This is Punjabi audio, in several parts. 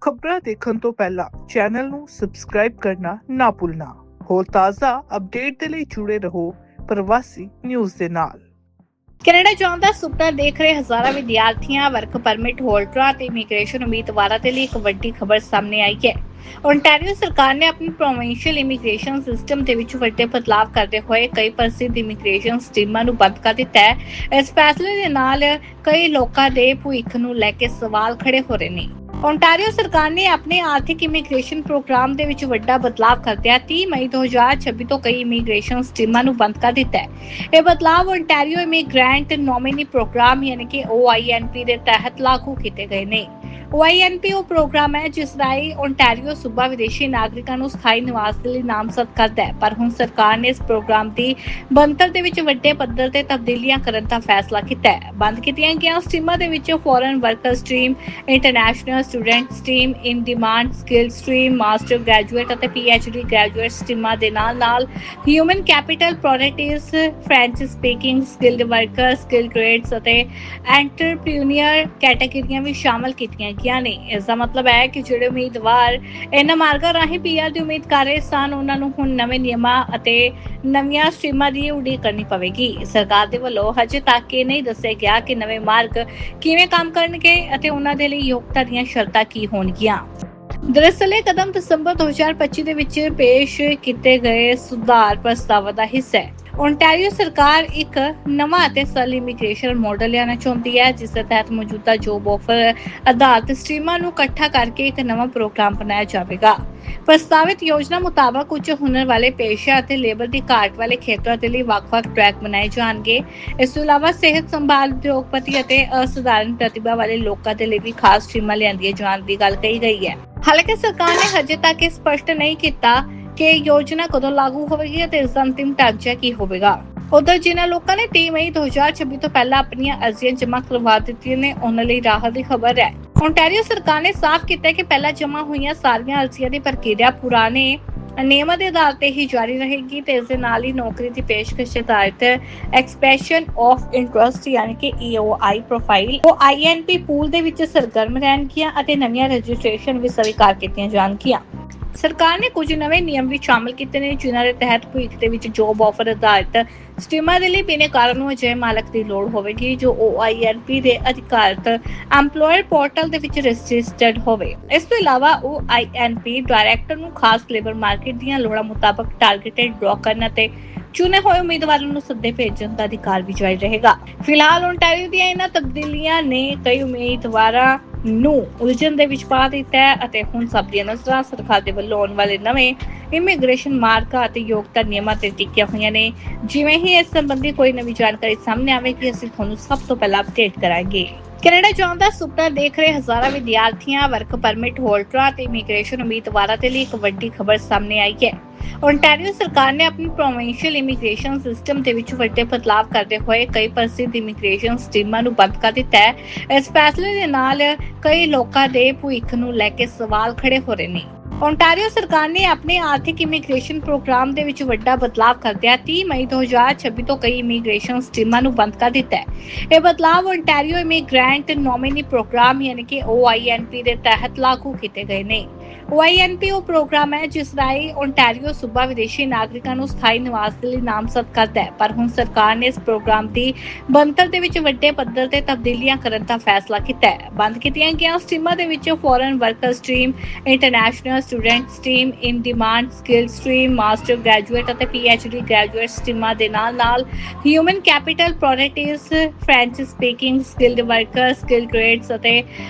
ਖਬਰਾਂ ਦੇਖਣ ਤੋਂ ਪਹਿਲਾਂ ਚੈਨਲ ਨੂੰ ਸਬਸਕ੍ਰਾਈਬ ਕਰਨਾ ਨਾ ਭੁੱਲਣਾ। ਹੋਰ ਤਾਜ਼ਾ ਅਪਡੇਟ ਦੇ ਲਈ ਜੁੜੇ ਰਹੋ ਪ੍ਰਵਾਸੀ ਨਿਊਜ਼ ਦੇ ਨਾਲ। ਕੈਨੇਡਾ ਜਾਣ ਦਾ ਸੁਪਨਾ ਦੇਖ ਰਹੇ ਹਜ਼ਾਰਾਂ ਵਿਦਿਆਰਥੀਆਂ, ਵਰਕ ਪਰਮਿਟ ਹੋਲਡਰਾਂ ਤੇ ਇਮੀਗ੍ਰੇਸ਼ਨ ਉਮੀਦਵਾਰਾਂ ਦੇ ਲਈ ਇੱਕ ਵੱਡੀ ਖਬਰ ਸਾਹਮਣੇ ਆਈ ਹੈ। ਓਨਟਾਰੀਓ ਸਰਕਾਰ ਨੇ ਆਪਣੀ ਪ੍ਰੋਵਿੰਸ਼ੀਅਲ ਇਮੀਗ੍ਰੇਸ਼ਨ ਸਿਸਟਮ ਦੇ ਵਿੱਚ ਵੱਡੇ ਬਦਲਾਅ ਕਰਦੇ ਹੋਏ ਕਈ ਪ੍ਰਸਿੱਧ ਇਮੀਗ੍ਰੇਸ਼ਨ ਸਕੀਮਾਂ ਨੂੰ ਬੰਦ ਕਰ ਦਿੱਤਾ ਹੈ। ਇਸ ਫੈਸਲੇ ਦੇ ਨਾਲ ਕਈ ਲੋਕਾਂ ਦੇ ਭਵਿੱਖ ਨੂੰ ਲੈ ਕੇ ਸਵਾਲ ਖੜੇ ਹੋ ਰਹੇ ਨੇ। ਓਨਟਾਰੀਓ ਸਰਕਾਰ ਨੇ ਆਪਣੇ ਆਰਥਿਕ ਇਮੀਗ੍ਰੇਸ਼ਨ ਪ੍ਰੋਗਰਾਮ ਦੇ ਵਿੱਚ ਵੱਡਾ ਬਦਲਾਅ ਕਰਦਿਆਂ 30 ਮਈ 2026 ਤੋਂ ਕਈ ਇਮੀਗ੍ਰੇਸ਼ਨ ਸਕੀਮਾਂ ਨੂੰ ਬੰਦ ਕਰ ਦਿੱਤਾ ਹੈ। ਇਹ ਬਦਲਾਅ ਓਨਟਾਰੀਓ ਇਮੀਗ੍ਰੈਂਟ ਨੋਮੀਨੀ ਪ੍ਰੋਗਰਾਮ ਯਾਨੀ ਕਿ OINP ਦੇ ਤਹਿਤ ਲਾਗੂ ਕੀਤੇ ਗਏ ਨੇ। OINP ਉਹ ਪ੍ਰੋਗਰਾਮ ਹੈ ਜਿਸ ਰਾਹੀਂ ਓਨਟਾਰੀਓ ਸੂਬਾ ਵਿਦੇਸ਼ੀ ਨਾਗਰਿਕਾਂ ਨੂੰ ਸਥਾਈ ਨਿਵਾਸ ਦੇ ਲਈ ਨਾਮਜ਼ਦ ਕਰਦਾ ਹੈ, ਪਰ ਹੁਣ ਸਰਕਾਰ ਨੇ ਇਸ ਪ੍ਰੋਗਰਾਮ ਦੀ ਬਣਤਰ ਦੇ ਵਿੱਚ ਵੱਡੇ ਪੱਧਰ ਤੇ ਤਬਦੀਲੀਆਂ ਕਰਨ ਦਾ ਫੈਸਲਾ ਕੀਤਾ ਹੈ। ਬੰਦ ਕੀਤੀਆਂ ਗਈਆਂ ਸਕੀਮਾਂ ਦੇ ਵਿੱਚ foreign worker stream, international student stream, in demand skill stream, master graduate ਅਤੇ PhD ਗ੍ਰੈਜੂਏਟ ਸਟ੍ਰੀਮਾਂ ਦੇ ਨਾਲ human capital productives, French speaking, skilled worker, skill trades ਅਤੇ ਐਂਟਰਪ੍ਰੀਨਿਅਰ ਕੈਟਾਗਰੀਆਂ ਵੀ ਸ਼ਾਮਲ ਕੀਤੀਆਂ ਗਈਆਂ ਨੇ। ਇਸ ਦਾ ਮਤਲਬ ਹੈ ਕਿ ਜਿਹੜੇ ਉਮੀਦਵਾਰ ਇਹਨਾਂ ਮਾਰਗਾਂ ਰਾਹੀਂ PR ਦੀ ਉਮੀਦ ਕਰ ਰਹੇ ਸਨ, ਉਹਨਾਂ ਨੂੰ ਹੁਣ ਨਵੇਂ ਨਿਯਮਾਂ ਅਤੇ ਨਵੀਆਂ ਸਟ੍ਰੀਮਾਂ ਦੀ ਉਡੀਕ ਕਰਨੀ ਪਵੇਗੀ। ਸਰਕਾਰ ਦੇ ਵੱਲੋਂ ਹਜੇ ਤੱਕ ਇਹ ਨਹੀਂ ਦੱਸਿਆ ਗਿਆ ਕਿ ਨਵੇਂ ਮਾਰਗ ਕਿਵੇਂ ਕੰਮ ਕਰਨਗੇ ਅਤੇ ਉਹਨਾਂ ਦੇ ਲਈ ਯੋਗਤਾ ਦੀਆਂ ਸ਼ਰਤਾਂ ਕੀ ਹੋਣਗੀਆਂ। ਦਰਅਸਲ ਇਹ ਕਦਮ ਦਸੰਬਰ 2025 ਦੇ ਵਿੱਚ ਪੇਸ਼ ਕੀਤੇ ਗਏ ਸੁਧਾਰ ਪ੍ਰਸਤਾਵਾਂ ਦਾ ਹਿੱਸਾ ਹੈ। ਓਨਟਾਰੀਓ ਸਰਕਾਰ ਇੱਕ ਨਵਾਂ ਅਤੇ ਸਰਲ ਇਮੀਗ੍ਰੇਸ਼ਨ ਮਾਡਲ ਲਿਆਉਣਾ ਚਾਹੁੰਦੀ ਹੈ, ਜਿਸ ਦੇ ਤਹਿਤ ਮੌਜੂਦਾ ਜੋਬ ਆਫਰ ਆਧਾਰਿਤ ਸਟ੍ਰੀਮਾਂ ਨੂੰ ਇਕੱਠਾ ਕਰਕੇ ਇੱਕ ਨਵਾਂ ਪ੍ਰੋਗਰਾਮ ਬਣਾਇਆ ਜਾਵੇਗਾ। ਪ੍ਰਸਤਾਵਿਤ ਯੋਜਨਾ ਮੁਤਾਬਕ ਉੱਚ ਹੁਨਰ ਵਾਲੇ ਪੇਸ਼ਾ ਅਤੇ ਲੇਬਰ ਦੀ ਘਾਟ ਵਾਲੇ ਖੇਤਰਾਂ ਦੇ ਲਈ ਵੱਖ-ਵੱਖ ਟਰੈਕ ਬਣਾਏ ਜਾਣਗੇ। ਇਸ ਤੋਂ ਇਲਾਵਾ ਸਿਹਤ ਸੰਭਾਲ, ਉਦਯੋਗਪਤੀ ਅਤੇ ਅਸਾਧਾਰਨ ਪ੍ਰਤਿਭਾ ਵਾਲੇ ਲੋਕਾਂ ਦੇ ਲਈ ਵੀ ਖਾਸ ਸਟ੍ਰੀਮਾਂ ਲਿਆਂਦੀਆਂ ਜਾਣ ਦੀ ਗੱਲ ਕਹੀ ਗਈ ਹੈ। ਹਾਲਾਂਕਿ ਸਰਕਾਰ ਨੇ ਹਜੇ ਤੱਕ ਇਹ ਸਪਸ਼ਟ ਨਹੀਂ ਕੀਤਾ ਕਿ ਯੋਜਨਾ ਕਦੋਂ ਲਾਗੂ ਹੋਵੇਗੀ ਅਤੇ ਇਸ ਦਾ ਅੰਤਿਮ ਢਾਂਚਾ ਕੀ ਹੋਵੇਗਾ। ਉਧਰ ਜਿਨ੍ਹਾਂ ਲੋਕਾਂ ਨੇ 30 ਮਈ 2026 ਤੋਂ ਪਹਿਲਾਂ ਆਪਣੀਆਂ ਅਰਜ਼ੀਆਂ ਜਮ੍ਹਾਂ ਕਰਵਾ ਦਿੱਤੀਆਂ ਨੇ, ਉਹਨਾਂ ਲਈ ਰਾਹਤ ਦੀ ਖਬਰ ਹੈ। ਓਨਟਾਰੀਓ ਸਰਕਾਰ ਨੇ ਸਾਫ਼ ਕੀਤਾ ਕਿ ਪਹਿਲਾਂ ਜਮ੍ਹਾਂ ਹੋਈਆਂ ਸਾਰੀਆਂ ਅਰਜ਼ੀਆਂ ਦੀ ਪ੍ਰਕਿਰਿਆ ਪੁਰਾਣੇ ਨਿਯਮਾਂ ਦੇ ਆਧਾਰ ਤੇ ਹੀ ਜਾਰੀ ਰਹੇਗੀ ਤੇ ਇਸ ਦੇ ਨਾਲ ਹੀ ਨੌਕਰੀ ਦੀ ਪੇਸ਼ਕਸ਼ ਆਧਾਰਿਤ ਐਕਸਪ੍ਰੈਸ਼ਨ ਆਫ ਇੰਟਰਸਟ ਯਾਨੀ ਕਿ EOI ਪ੍ਰੋਫਾਈਲ ਉਹ INP ਪੂਲ ਦੇ ਵਿੱਚ ਸਰਗਰਮ ਰਹਿਣਗੀਆਂ ਅਤੇ ਨਵੀਆਂ ਰਜਿਸਟ੍ਰੇਸ਼ਨ ਵੀ ਸਵੀਕਾਰ ਕੀਤੀਆਂ ਜਾਣਗੀਆਂ। ਸਰਕਾਰ ਨੇ ਕੁਝ ਨਵੇਂ ਨਿਯਮ ਵੀ ਸ਼ਾਮਲ ਕੀਤੇ ਨੇ, ਜਿਨ੍ਹਾਂ ਦੇ ਤਹਿਤ ਭਵਿੱਖ ਦੇ ਵਿੱਚ ਜੋਬ ਆਫਰ ਆਧਾਰਿਤ ਸਟ੍ਰੀਮਾਂ ਦੇ ਲਈ ਬਿਨੈਕਾਰਾਂ ਨੂੰ ਅਜਿਹੇ ਮਾਲਕ ਦੀ ਲੋੜ ਹੋਵੇਗੀ ਜੋ OINP ਦੇ ਅਧਿਕਾਰਤ ਐਮਪਲੋਇਰ ਪੋਰਟਲ ਦੇ ਵਿੱਚ ਰਜਿਸਟਰਡ ਹੋਵੇ। ਇਸ ਤੋਂ ਇਲਾਵਾ OINP ਡਾਇਰੈਕਟਰ ਨੂੰ ਖਾਸ ਲੇਬਰ ਮਾਰਕੀਟ ਦੀਆਂ ਲੋੜਾਂ ਮੁਤਾਬਕ ਟਾਰਗੇਟਡ ਡਰਾ ਕਰਨ ਅਤੇ ਚੁਣੇ ਹੋਏ ਉਮੀਦਵਾਰਾਂ ਨੂੰ ਸੱਦੇ ਭੇਜਣ ਦਾ ਅਧਿਕਾਰ ਵੀ ਜਾਰੀ ਰਹੇਗਾ। ਫਿਲਹਾਲ ਓਨਟਾਰੀਓ ਦੀਆਂ ਇਹਨਾਂ ਤਬਦੀਲੀਆਂ ਨੇ ਕਈ ਉਮੀਦਵਾਰਾਂ ਨੂੰ ਉਲਝਣ ਦੇ ਵਿੱਚ ਪਾ ਦਿੱਤਾ ਹੈ ਅਤੇ ਹੁਣ ਸਭ ਦੀਆਂ ਨਜ਼ਰਾਂ ਸਰਕਾਰ ਦੇ ਵੱਲੋਂ ਆਉਣ ਵਾਲੇ ਨਵੇਂ ਇਮੀਗ੍ਰੇਸ਼ਨ ਮਾਰਗਾਂ ਅਤੇ ਯੋਗਤਾ ਨਿਯਮਾਂ ਤੇ ਟਿਕੀਆਂ ਹੋਈਆਂ ਨੇ। ਜਿਵੇਂ ਹੀ ਇਸ ਸੰਬੰਧੀ ਕੋਈ ਨਵੀਂ ਜਾਣਕਾਰੀ ਸਾਹਮਣੇ ਆਵੇਗੀ, ਅਸੀਂ ਤੁਹਾਨੂੰ ਸਭ ਤੋਂ ਪਹਿਲਾਂ ਅਪਡੇਟ ਕਰਾਂਗੇ। ਕੈਨੇਡਾ ਜਾਣ ਦਾ ਸੁਪਨਾ ਦੇਖ ਰਹੇ ਹਜ਼ਾਰਾਂ ਵਿਦਿਆਰਥੀਆਂ, ਵਰਕ ਪਰਮਿਟ ਹੋਲਡਰਾਂ ਤੇ ਇਮੀਗ੍ਰੇਸ਼ਨ ਉਮੀਦਵਾਰਾਂ ਦੇ ਲਈ ਇੱਕ ਵੱਡੀ ਖਬਰ ਸਾਹਮਣੇ ਆਈ ਹੈ। ਓਨਟਾਰੀਓ ਸਰਕਾਰ ਨੇ ਆਪਣੀ ਪ੍ਰੋਵਿੰਸ਼ੀਅਲ ਇਮੀਗ੍ਰੇਸ਼ਨ ਸਿਸਟਮ ਦੇ ਵਿੱਚ ਵੱਡੇ ਬਦਲਾਅ ਕਰਦੇ ਹੋਏ ਕਈ ਪ੍ਰਸਿੱਧ ਇਮੀਗ੍ਰੇਸ਼ਨ ਸਕੀਮਾਂ ਨੂੰ ਬੰਦ ਕਰ ਦਿੱਤਾ ਹੈ। ਇਸ ਫੈਸਲੇ ਦੇ ਨਾਲ ਕਈ ਲੋਕਾਂ ਦੇ ਭਵਿੱਖ ਨੂੰ ਲੈ ਕੇ ਸਵਾਲ ਖੜੇ ਹੋ ਰਹੇ ਨੇ। ਓਨਟਾਰੀਓ ਸਰਕਾਰ ਨੇ ਆਪਣੇ ਆਰਥਿਕ ਇਮੀਗ੍ਰੇਸ਼ਨ ਪ੍ਰੋਗਰਾਮ ਦੇ ਵਿੱਚ ਵੱਡਾ ਬਦਲਾਅ ਕਰਦਿਆਂ 30 ਮਈ 2026 ਤੋਂ ਕਈ ਇਮੀਗ੍ਰੇਸ਼ਨ ਸਕੀਮਾਂ ਨੂੰ ਬੰਦ ਕਰ ਦਿੱਤਾ ਹੈ। ਇਹ ਬਦਲਾਅ ਓਨਟਾਰੀਓ ਇਮੀਗ੍ਰੈਂਟ ਨੋਮੀਨੀ ਪ੍ਰੋਗਰਾਮ ਯਾਨੀ ਕਿ OINP ਦੇ ਤਹਿਤ ਲਾਗੂ ਕੀਤੇ ਗਏ ਨੇ। OINP ਉਹ ਪ੍ਰੋਗਰਾਮ ਹੈ ਜਿਸ ਰਾਹੀਂ ਓਨਟਾਰੀਓ ਸੂਬਾ ਵਿਦੇਸ਼ੀ ਨਾਗਰਿਕਾਂ ਨੂੰ ਸਥਾਈ ਨਿਵਾਸ ਦੇ ਲਈ ਨਾਮਜ਼ਦ ਕਰਦਾ ਹੈ, ਪਰ ਹੁਣ ਸਰਕਾਰ ਨੇ ਇਸ ਪ੍ਰੋਗਰਾਮ ਦੀ ਬਣਤਰ ਦੇ ਵਿੱਚ ਵੱਡੇ ਪੱਧਰ ਤੇ ਤਬਦੀਲੀਆਂ ਕਰਨ ਦਾ ਫੈਸਲਾ ਕੀਤਾ ਹੈ। ਬੰਦ ਕੀਤੀਆਂ ਗਈਆਂ ਸਟ੍ਰੀਮਾਂ ਦੇ ਵਿੱਚ foreign worker stream, international student stream, in demand skill stream, master graduate ਅਤੇ PhD ਗ੍ਰੈਜੂਏਟ ਸਟ੍ਰੀਮਾਂ ਦੇ ਨਾਲ human capital productives, French speaking, skilled worker, skill trades ਅਤੇ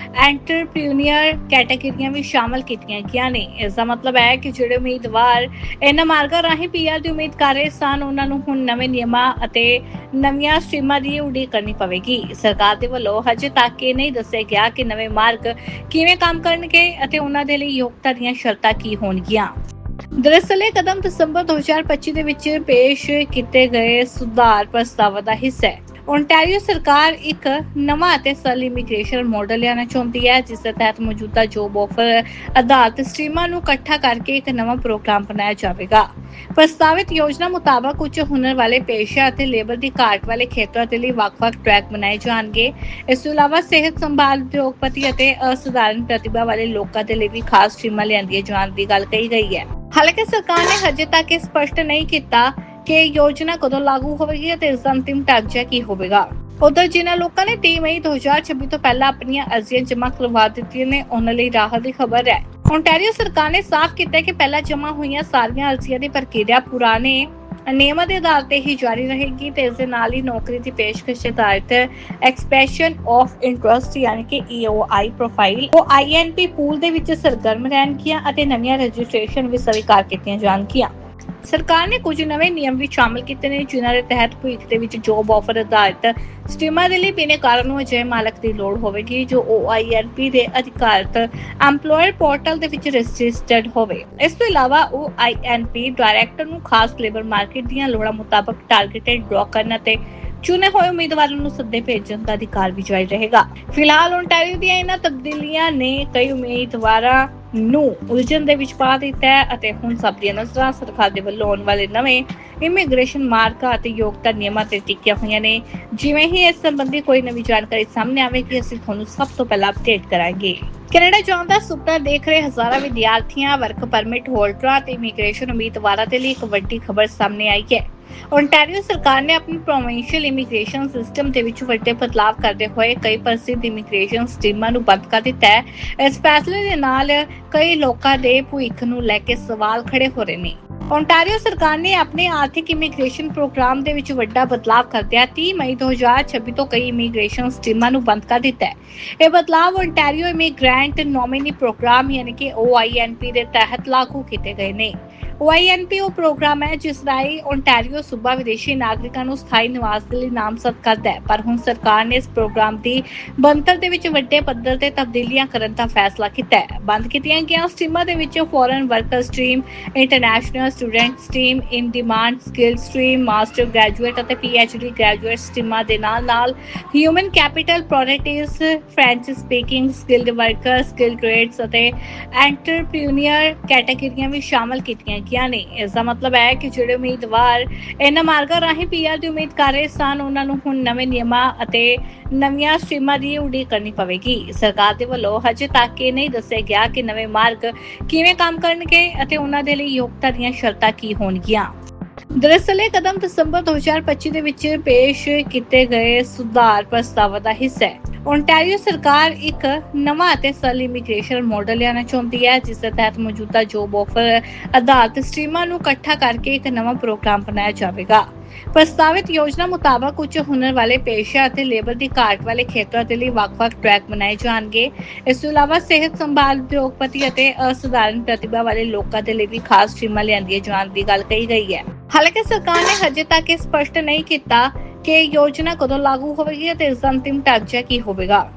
ਐਂਟਰਪ੍ਰੀਨਿਅਰ ਕੈਟਾਗਰੀਆਂ ਵੀ ਸ਼ਾਮਲ ਕੀਤੀਆਂ ਗਈਆਂ ਨੇ। ਇਸ ਦਾ ਮਤਲਬ ਹੈ ਕਿ ਜਿਹੜੇ ਉਮੀਦਵਾਰ ਇਹਨਾਂ ਮਾਰਗਾਂ ਰਾਹੀਂ PR ਦੀ ਉਮੀਦ ਕਰ ਰਹੇ ਸਨ, ਉਹਨਾਂ ਨੂੰ ਹੁਣ ਨਵੇਂ ਨਿਯਮਾਂ ਅਤੇ ਨਵੀਆਂ ਸਟ੍ਰੀਮਾਂ ਦੀ ਉਡੀਕ ਕਰਨੀ ਪਵੇਗੀ। ਸਰਕਾਰ ਦੇ ਵੱਲੋਂ ਹਜੇ ਤੱਕ ਇਹ ਨਹੀਂ ਦੱਸਿਆ ਗਿਆ ਕਿ ਨਵੇਂ ਮਾਰਗ ਕਿਵੇਂ ਕੰਮ ਕਰਨਗੇ ਅਤੇ ਉਹਨਾਂ ਦੇ ਲਈ ਯੋਗਤਾ ਦੀਆਂ ਸ਼ਰਤਾਂ ਕੀ ਹੋਣਗੀਆਂ। ਦਰਅਸਲ ਇਹ ਕਦਮ ਦਸੰਬਰ 2025 ਦੇ ਵਿੱਚ ਪੇਸ਼ ਕੀਤੇ ਗਏ ਸੁਧਾਰ ਪ੍ਰਸਤਾਵਾਂ ਦਾ ਹਿੱਸਾ ਹੈ। ओंटारियो सरकार एक नवा ਅਤੇ ਸਰਲ ਇਮੀਗ੍ਰੇਸ਼ਨ ਮਾਡਲ ਲਿਆਉਣਾ ਚਾਹੁੰਦੀ ਹੈ, ਜਿਸ ਦੇ ਤਹਿਤ ਮੌਜੂਦਾ ਜੋਬ ਆਫਰ ਆਧਾਰਿਤ ਸਟਰੀਮਾਂ ਨੂੰ ਇਕੱਠਾ ਕਰਕੇ ਇੱਕ ਨਵਾਂ ਪ੍ਰੋਗਰਾਮ ਬਣਾਇਆ ਜਾਵੇਗਾ। ਪ੍ਰਸਤਾਵਿਤ ਯੋਜਨਾ ਮੁਤਾਬਕ ਉੱਚ ਹੁਨਰ ਵਾਲੇ ਪੇਸ਼ਾ ਅਤੇ ਲੇਬਰ ਦੀ ਘਾਟ ਵਾਲੇ ਖੇਤਰਾਂ ਦੇ ਲਈ ਵੱਖ-ਵੱਖ ਟਰੈਕ ਬਣਾਏ ਜਾਣਗੇ। ਇਸ ਤੋਂ ਇਲਾਵਾ ਸਿਹਤ ਸੰਭਾਲ, ਉਦਯੋਗਪਤੀ ਅਤੇ ਅਸਾਧਾਰਨ ਪ੍ਰਤਿਭਾ ਵਾਲੇ ਲੋਕਾਂ ਦੇ ਲਈ ਵੀ ਖਾਸ ਸਟਰੀਮਾਂ ਲਿਆਂਦੀਆਂ ਜਾਣ ਦੀ ਗੱਲ ਕਹੀ ਗਈ ਹੈ। ਹਾਲਾਂਕਿ ਸਰਕਾਰ ਨੇ ਹਜੇ ਤੱਕ ਇਹ ਸਪਸ਼ਟ ਨਹੀਂ ਕੀਤਾ ਕਿ ਯੋਜਨਾ ਕਦੋਂ ਲਾਗੂ ਹੋਵੇਗੀ ਅਤੇ ਇਸ ਦਾ ਅੰਤਿਮ ਢਾਂਚਾ ਕੀ ਹੋਵੇਗਾ। ਉਧਰ ਜਿਨ੍ਹਾਂ ਲੋਕਾਂ ਨੇ 30 ਮਈ 2026 ਤੋਂ ਪਹਿਲਾਂ ਆਪਣੀਆਂ ਅਰਜ਼ੀਆਂ ਜਮ੍ਹਾਂ ਕਰਵਾ ਦਿੱਤੀਆਂ ਨੇ, ਉਹਨਾਂ ਲਈ ਰਾਹਤ ਦੀ ਖਬਰ ਹੈ। ਓਂਟਾਰੀਓ ਸਰਕਾਰ ਨੇ ਸਾਫ਼ ਕੀਤਾ ਕਿ ਪਹਿਲਾਂ ਜਮ੍ਹਾਂ ਹੋਈਆਂ ਸਾਰੀਆਂ ਅਰਜ਼ੀਆਂ ਦੀ ਪ੍ਰਕਿਰਿਆ ਪੁਰਾਣੇ ਨਿਯਮਾਂ ਦੇ ਆਧਾਰ ਤੇ ਹੀ ਜਾਰੀ ਰਹੇਗੀ ਤੇ ਇਸ ਦੇ ਨਾਲ ਹੀ ਨੌਕਰੀ ਦੀ ਪੇਸ਼ਕਸ਼ ਆਧਾਰਿਤ ਐਕਸਪ੍ਰੈਸ਼ਨ ਆਫ ਇੰਟਰਸਟ ਯਾਨੀ ਕਿ EOI ਪ੍ਰੋਫਾਈਲ ਉਹ INP ਪੂਲ ਦੇ ਵਿੱਚ ਸਰਗਰਮ ਰਹਿਣਗੀਆਂ ਅਤੇ ਨਵੀਆਂ ਰਜਿਸਟ੍ਰੇਸ਼ਨ ਵੀ ਸਵੀਕਾਰ ਕੀਤੀਆਂ ਜਾਣਗੀਆਂ। ਸਰਕਾਰ ਨੇ ਕੁਝ ਨਵੇਂ ਨਿਯਮ ਵੀ ਸ਼ਾਮਲ ਕੀਤੇ ਨੇ, ਜਿਨ੍ਹਾਂ ਦੇ ਤਹਿਤ ਭਵਿੱਖ ਦੇ ਵਿੱਚ ਜੋਬ ਆਫਰ ਆਧਾਰਿਤ ਸਟਰੀਮਾਂ ਦੇ ਲਈ ਬਿਨੇਕਾਰ ਨੂੰ ਅਜਿਹੇ ਮਾਲਕ ਦੀ ਲੋੜ ਹੋਵੇਗੀ ਜੋ OINP ਦੇ ਅਧਿਕਾਰਤ ਐਮਪਲੋਇਰ ਪੋਰਟਲ ਦੇ ਵਿੱਚ ਰਜਿਸਟਰਡ ਹੋਵੇ। ਇਸ ਤੋਂ ਇਲਾਵਾ OINP ਡਾਇਰੈਕਟਰ ਨੂੰ ਖਾਸ ਲੇਬਰ ਮਾਰਕੀਟ ਦੀਆਂ ਲੋੜਾਂ ਮੁਤਾਬਕ ਟਾਰਗੇਟਡ ਡਰਾ ਕਰਨ ਅਤੇ ਚੁਣੇ ਹੋਏ ਉਮੀਦਵਾਰਾਂ ਨੂੰ ਸੱਦੇ ਭੇਜਣ ਦਾ ਅਧਿਕਾਰ ਵੀ ਜਾਰੀ ਰਹੇਗਾ। ਫਿਲਹਾਲ ਓਂਟਾਰੀਓ ਦੀਆਂ ਇਹਨਾਂ ਤਬਦੀਲੀਆਂ ਨੇ ਕਈ ਉਮੀਦਵਾਰਾਂ ਨੂੰ ਉਲਝਣ ਦੇ ਵਿੱਚ ਪਾ ਦਿੱਤਾ ਹੈ ਅਤੇ ਹੁਣ ਸਭ ਦੀਆਂ ਨਜ਼ਰਾਂ ਸਰਕਾਰ ਦੇ ਵੱਲੋਂ ਆਉਣ ਵਾਲੇ ਨਵੇਂ ਇਮੀਗ੍ਰੇਸ਼ਨ ਮਾਰਕਾਂ ਅਤੇ ਯੋਗਤਾ ਨਿਯਮਾਂ ਤੇ ਟਿਕੀਆਂ ਹੋਈਆਂ ਨੇ। ਜਿਵੇਂ ਹੀ ਇਸ ਸੰਬੰਧੀ ਕੋਈ ਨਵੀਂ ਜਾਣਕਾਰੀ ਸਾਹਮਣੇ ਆਵੇਗੀ, ਅਸੀਂ ਤੁਹਾਨੂੰ ਸਭ ਤੋਂ ਪਹਿਲਾਂ ਅਪਡੇਟ ਕਰਾਂਗੇ। ਕੈਨੇਡਾ ਜਾਣ ਦਾ ਸੁਪਨਾ ਦੇਖ ਰਹੇ ਹਜ਼ਾਰਾਂ ਵਿਦਿਆਰਥੀਆਂ, ਵਰਕ ਪਰਮਿਟ ਹੋਲਡਰਾਂ ਤੇ ਇਮੀਗ੍ਰੇਸ਼ਨ ਉਮੀਦਵਾਰਾਂ ਦੇ ਲਈ ਇੱਕ ਵੱਡੀ ਖਬਰ ਸਾਹਮਣੇ ਆਈ ਹੈ। ਓਂਟਾਰੀਓ ਸਰਕਾਰ ਨੇ ਆਪਣੀ ਪ੍ਰੋਵਿੰਸ਼ੀਅਲ ਇਮੀਗ੍ਰੇਸ਼ਨ ਸਿਸਟਮ ਦੇ ਵਿੱਚ ਵੱਡੇ ਬਦਲਾਅ ਕਰਦੇ ਹੋਏ ਕਈ ਪ੍ਰਸਿੱਧ ਇਮੀਗ੍ਰੇਸ਼ਨ ਸਟਰੀਮਾਂ ਨੂੰ ਬੰਦ ਕਰ ਦਿੱਤਾ ਹੈ। ਇਸ ਫੈਸਲੇ ਦੇ ਨਾਲ ਕਈ ਲੋਕਾਂ ਦੇ ਭਵਿੱਖ ਨੂੰ ਲੈ ਕੇ ਸਵਾਲ ਖੜੇ ਹੋ ਰਹੇ ਨੇ। ਓਂਟਾਰੀਓ ਸਰਕਾਰ ਨੇ ਆਪਣੇ ਆਰਥਿਕ ਇਮੀਗ੍ਰੇਸ਼ਨ ਪ੍ਰੋਗਰਾਮ ਦੇ ਵਿੱਚ ਵੱਡਾ ਬਦਲਾਅ ਕਰਦਿਆਂ 30 ਮਈ 2026 ਤੋਂ ਕਈ ਇਮੀਗ੍ਰੇਸ਼ਨ ਸਟਰੀਮਾਂ ਨੂੰ ਬੰਦ ਕਰ ਦਿੱਤਾ ਹੈ। ਇਹ ਬਦਲਾਅ ਓਂਟਾਰੀਓ ਇਮੀਗ੍ਰੈਂਟ ਨੋਮੀਨੀ ਪ੍ਰੋਗਰਾਮ ਯਾਨੀ ਕਿ OINP ਦੇ ਤਹਿਤ ਲਾਗੂ ਕੀਤੇ ਗਏ ਨੇ। OINP ਉਹ ਪ੍ਰੋਗਰਾਮ ਹੈ ਜਿਸ ਰਾਹੀਂ ਓਂਟਾਰੀਓ ਸੂਬਾ ਵਿਦੇਸ਼ੀ ਨਾਗਰਿਕਾਂ ਨੂੰ ਸਥਾਈ ਨਿਵਾਸ ਦੇ ਲਈ ਨਾਮਜ਼ਦ ਕਰਦਾ ਹੈ, ਪਰ ਹੁਣ ਸਰਕਾਰ ਨੇ ਇਸ ਪ੍ਰੋਗਰਾਮ ਦੀ ਬਣਤਰ ਦੇ ਵਿੱਚ ਵੱਡੇ ਪੱਧਰ ਤੇ ਤਬਦੀਲੀਆਂ ਕਰਨ ਦਾ ਫੈਸਲਾ ਕੀਤਾ ਹੈ। ਬੰਦ ਕੀਤੀਆਂ ਗਈਆਂ ਸਟਰੀਮਾਂ ਦੇ ਵਿੱਚ foreign worker stream, international student stream, in demand skill stream, master graduate ਅਤੇ PhD ਗ੍ਰੈਜੂਏਟ ਸਟਰੀਮਾਂ ਦੇ ਨਾਲ human capital productives, French speaking skilled worker, skill trades ਅਤੇ ਐਂਟਰਪ੍ਰੀਨਿਅਰ ਕੈਟਾਗਰੀਆਂ ਵੀ ਸ਼ਾਮਲ ਕੀਤੀਆਂ ਨੇ। ਇਸ ਦਾ ਮਤਲਬ ਹੈ ਕਿ ਜਿਹੜੇ ਉਮੀਦਵਾਰ ਇਹਨਾਂ ਮਾਰਗਾਂ ਰਾਹੀਂ PR ਦੀ ਉਮੀਦ ਕਰ ਰਹੇ ਸਨ, ਉਹਨਾਂ ਨੂੰ ਹੁਣ ਨਵੇਂ ਨਿਯਮਾਂ ਅਤੇ ਨਵੀਆਂ ਸਟਰੀਮਾਂ ਦੀ ਉਡੀਕ ਕਰਨੀ ਪਵੇਗੀ। ਸਰਕਾਰ ਦੇ ਵੱਲੋਂ ਹਜੇ ਤੱਕ ਇਹ ਨਹੀਂ ਦੱਸਿਆ ਗਿਆ ਕਿ ਨਵੇਂ ਮਾਰਗ ਕਿਵੇਂ ਕੰਮ ਕਰਨਗੇ ਅਤੇ ਉਹਨਾਂ ਦੇ ਲਈ ਯੋਗਤਾ ਦੀਆਂ ਸ਼ਰਤਾਂ ਕੀ ਹੋਣਗੀਆਂ। ਦਰਅਸਲ ਇਹ ਕਦਮ ਦਸੰਬਰ 2025 ਦੇ ਵਿੱਚ ਪੇਸ਼ ਕੀਤੇ ਗਏ ਸੁਧਾਰ ਪ੍ਰਸਤਾਵਾਂ ਦਾ ਹਿੱਸਾ ਹੈ। ਓਂਟਾਰੀਓ ਸਰਕਾਰ ਇੱਕ ਨਵਾਂ ਅਤੇ ਸਰਲ ਇਮੀਗ੍ਰੇਸ਼ਨ ਮਾਡਲ ਲਿਆਉਣਾ ਚਾਹੁੰਦੀ ਹੈ, ਜਿਸ ਦੇ ਤਹਿਤ ਮੌਜੂਦਾ ਜੋਬ ਆਫਰ ਆਧਾਰਿਤ ਸਟਰੀਮਾਂ ਨੂੰ ਇਕੱਠਾ ਕਰਕੇ ਇੱਕ ਨਵਾਂ ਪ੍ਰੋਗਰਾਮ ਬਣਾਇਆ ਜਾਵੇਗਾ। ਪ੍ਰਸਤਾਵਿਤ ਯੋਜਨਾ ਮੁਤਾਬਕ ਉੱਚ ਹੁਨਰ ਵਾਲੇ ਪੇਸ਼ਾ ਅਤੇ ਲੇਬਰ ਦੀ ਘਾਟ ਵਾਲੇ ਖੇਤਰਾਂ ਦੇ ਲਈ ਵੱਖ-ਵੱਖ ਟਰੈਕ ਬਣਾਏ ਜਾਣਗੇ। ਇਸ ਤੋਂ ਇਲਾਵਾ ਸਿਹਤ ਸੰਭਾਲ, ਉਦਯੋਗਪਤੀ ਅਤੇ ਅਸਾਧਾਰਨ ਪ੍ਰਤਿਭਾ ਵਾਲੇ ਲੋਕਾਂ ਦੇ ਲਈ ਵੀ ਖਾਸ ਸਟਰੀਮਾਂ ਲਿਆਂਦੀਆਂ ਜਾਣ ਦੀ ਗੱਲ ਕਹੀ ਗਈ ਹੈ। ਹਾਲਾਂਕਿ ਸਰਕਾਰ ਨੇ ਹਜੇ ਤੱਕ ਇਹ ਸਪਸ਼ਟ ਨਹੀਂ ਕੀਤਾ ਕਿ ਯੋਜਨਾ ਕਦੋਂ ਲਾਗੂ ਹੋਵੇਗੀ ਅਤੇ ਇਸ ਦਾ ਅੰਤਿਮ ਢਾਂਚਾ ਕੀ ਹੋਵੇਗਾ।